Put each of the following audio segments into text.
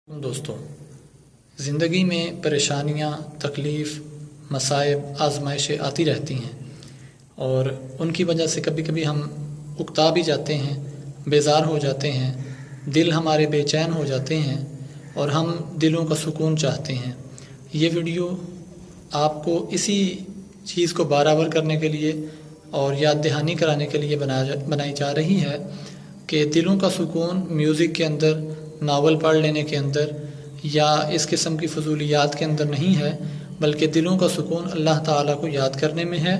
دوستوں، زندگی میں پریشانیاں، تکلیف، مصائب، آزمائشیں آتی رہتی ہیں اور ان کی وجہ سے کبھی کبھی ہم اکتا بھی جاتے ہیں، بیزار ہو جاتے ہیں، دل ہمارے بے چین ہو جاتے ہیں اور ہم دلوں کا سکون چاہتے ہیں۔ یہ ویڈیو آپ کو اسی چیز کو برابر کرنے کے لیے اور یاد دہانی کرانے کے لیے بنائی جا رہی ہے کہ دلوں کا سکون میوزک کے اندر، ناول پڑھ لینے کے اندر یا اس قسم کی فضولیات کے اندر نہیں ہے، بلکہ دلوں کا سکون اللہ تعالیٰ کو یاد کرنے میں ہے،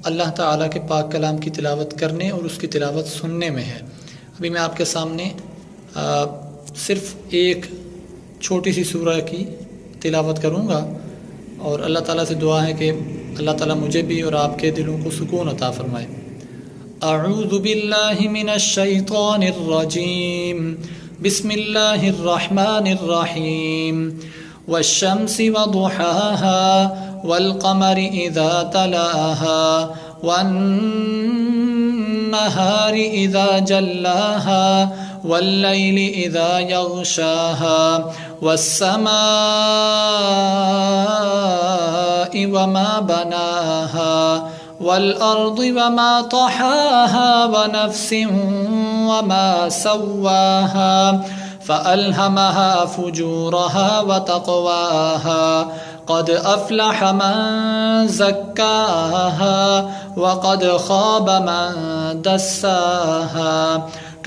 اللہ تعالیٰ کے پاک کلام کی تلاوت کرنے اور اس کی تلاوت سننے میں ہے۔ ابھی میں آپ کے سامنے صرف ایک چھوٹی سی سورہ کی تلاوت کروں گا اور اللہ تعالیٰ سے دعا ہے کہ اللہ تعالیٰ مجھے بھی اور آپ کے دلوں کو سکون عطا فرمائے۔ اعوذ باللہ من الشیطان الرجیم، بسم اللہ الرحمن الرحیم۔ والشمس وضحاها والقمر اذا تلاها والنهار اذا جلاها واللیل اذا یغشاها والسماء وما بناها والأرض وما طحاها ونفس وما سواها فألهمها فجورها وتقواها قد أفلح من زكاها وقد خاب من دساها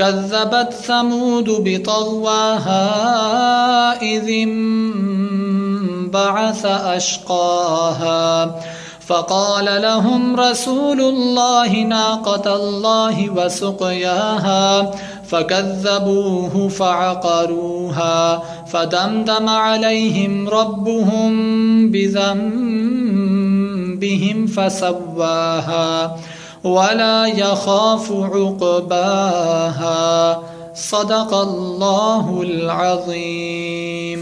كذبت ثمود بطغواها إذ انبعث أشقاها فقال لهم رسول الله ناقة الله وسقياها فكذبوه فعقروها فدمدم عليهم ربهم بذنبهم فسواها ولا يخاف عقباها صدق الله العظيم۔